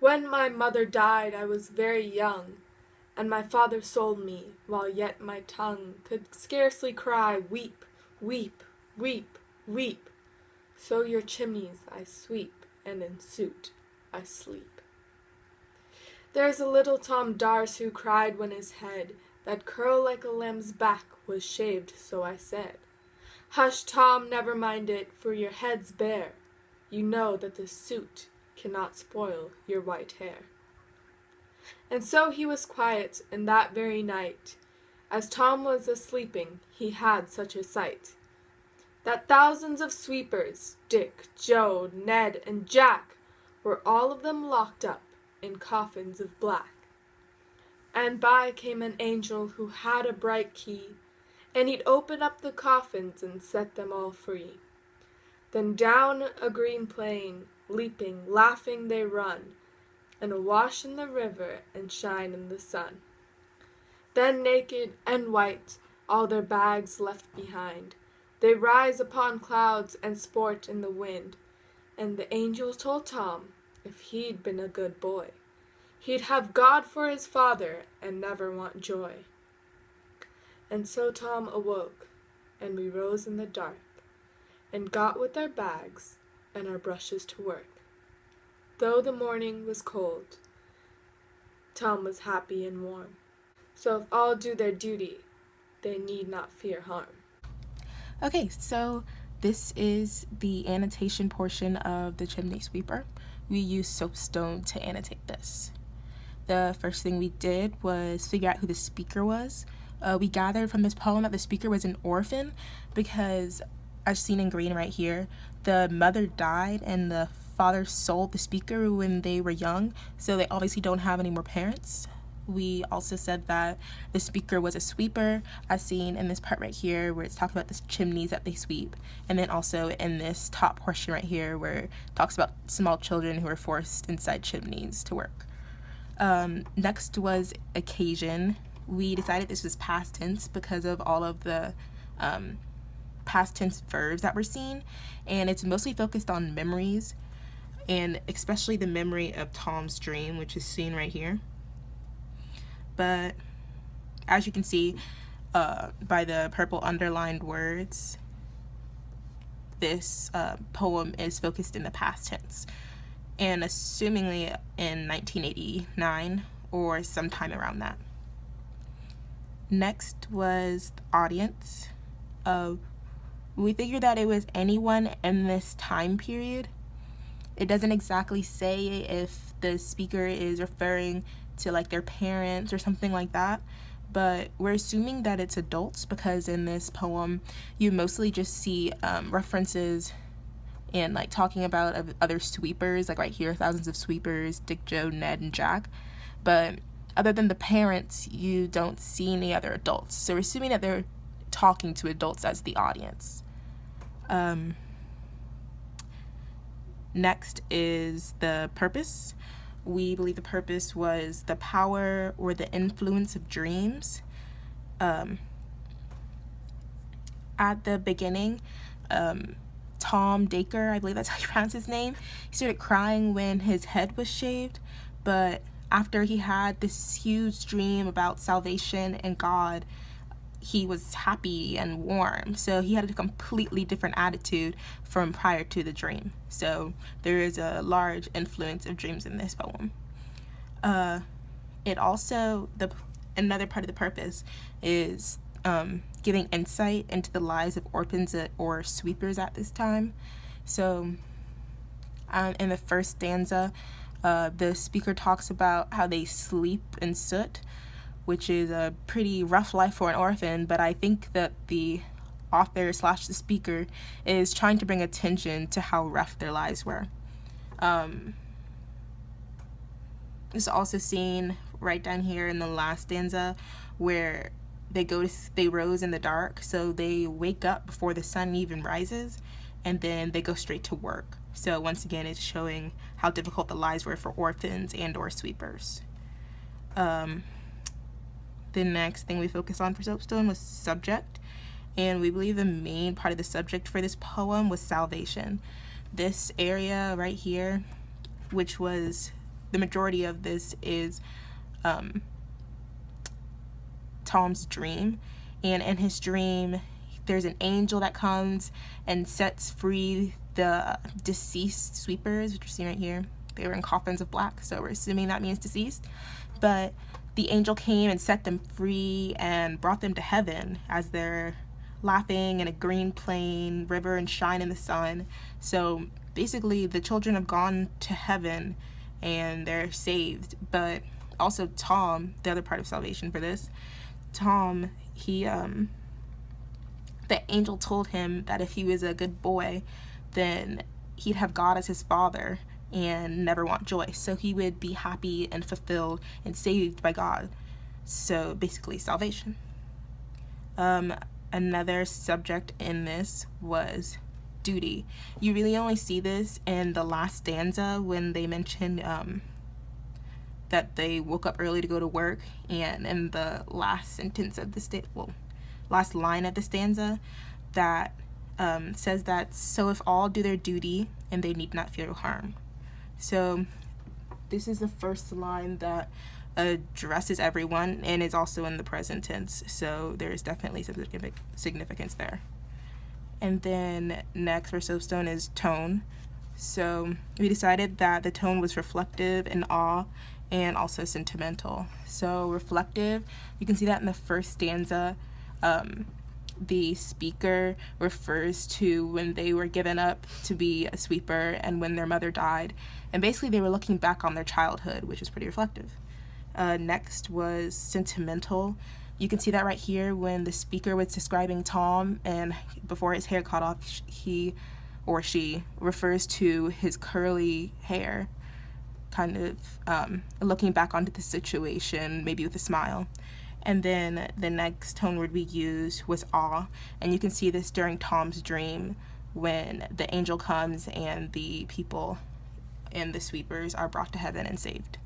When my mother died I was very young, and my father sold me, while yet my tongue could scarcely cry, Weep, weep, weep, weep. So your chimneys I sweep, and in suit I sleep. There's a little Tom Darce who cried when his head, that curl like a lamb's back, was shaved, so I said, Hush, Tom, never mind it, for your head's bare. You know that this suit cannot spoil your white hair. And so he was quiet, and that very night, as Tom was a-sleeping, he had such a sight, that thousands of sweepers, Dick, Joe, Ned, and Jack, were all of them locked up in coffins of black. And by came an angel who had a bright key, and he'd open up the coffins and set them all free. Then down a green plain, leaping, laughing they run, and awash in the river and shine in the sun. Then naked and white, all their bags left behind, they rise upon clouds and sport in the wind. And the angel told Tom, if he'd been a good boy, he'd have God for his father and never want joy. And so Tom awoke, and we rose in the dark, and got with our bags and our brushes to work. Though the morning was cold, Tom was happy and warm. So if all do their duty, they need not fear harm. Okay, so this is the annotation portion of the chimney sweeper. We used soapstone to annotate this. The first thing we did was figure out who the speaker was. We gathered from this poem that the speaker was an orphan because, as seen in green right here, the mother died and the father sold the speaker when they were young, so they obviously don't have any more parents. We also said that the speaker was a sweeper, as seen in this part right here where it's talking about the chimneys that they sweep, and then also in this top portion right here where it talks about small children who are forced inside chimneys to work. Next was occasion. We decided this was past tense because of all of the past tense verbs that we're seeing, and it's mostly focused on memories, and especially the memory of Tom's dream, which is seen right here. But as you can see by the purple underlined words, this poem is focused in the past tense, and assumingly in 1989 or sometime around that. Next was the audience. We figured that it was anyone in this time period. It doesn't exactly say if the speaker is referring to like their parents or something like that, but we're assuming that it's adults because in this poem you mostly just see references and like talking about other sweepers, like right here, thousands of sweepers, Dick, Joe, Ned, and Jack, but other than the parents you don't see any other adults, so we're assuming that they're talking to adults as the audience. Next is the purpose. We believe the purpose was the power or the influence of dreams. At the beginning, Tom Dacre, I believe that's how you pronounce his name, he started crying when his head was shaved, but after he had this huge dream about salvation and God, he was happy and warm, so he had a completely different attitude from prior to the dream. So there is a large influence of dreams in this poem. It also, another part of the purpose is giving insight into the lives of orphans or sweepers at this time. So in the first stanza, the speaker talks about how they sleep in soot, which is a pretty rough life for an orphan, but I think that the author / the speaker is trying to bring attention to how rough their lives were. It's also seen right down here in the last stanza where they rose in the dark, so they wake up before the sun even rises, and then they go straight to work. So once again, it's showing how difficult the lives were for orphans and or sweepers. The next thing we focused on for Soapstone was subject, and we believe the main part of the subject for this poem was salvation. This area right here, which was the majority of this is Tom's dream. And in his dream, there's an angel that comes and sets free the deceased sweepers, which are seen right here. They were in coffins of black, so we're assuming that means deceased. But the angel came and set them free and brought them to heaven as they're laughing in a green plain river and shine in the sun. So basically the children have gone to heaven and they're saved. But also Tom, the other part of salvation for this, Tom, the angel told him that if he was a good boy, then he'd have God as his father and never want joy. So he would be happy and fulfilled and saved by God. So basically salvation. Another subject in this was duty. You really only see this in the last stanza when they mention that they woke up early to go to work, and in the last sentence of the last line of the stanza that says that, so if all do their duty and they need not fear harm. So this is the first line that addresses everyone and is also in the present tense, so there is definitely some significance there. And then next for soapstone is tone. So we decided that the tone was reflective and awe and also sentimental. So reflective, you can see that in the first stanza. The speaker refers to when they were given up to be a sweeper and when their mother died, and basically they were looking back on their childhood, which is pretty reflective. Next was sentimental. You can see that right here when the speaker was describing Tom, and before his hair caught off, he or she refers to his curly hair, kind of looking back onto the situation, maybe with a smile. And then the next tone word we used was awe, and you can see this during Tom's dream when the angel comes and the people and the sweepers are brought to heaven and saved.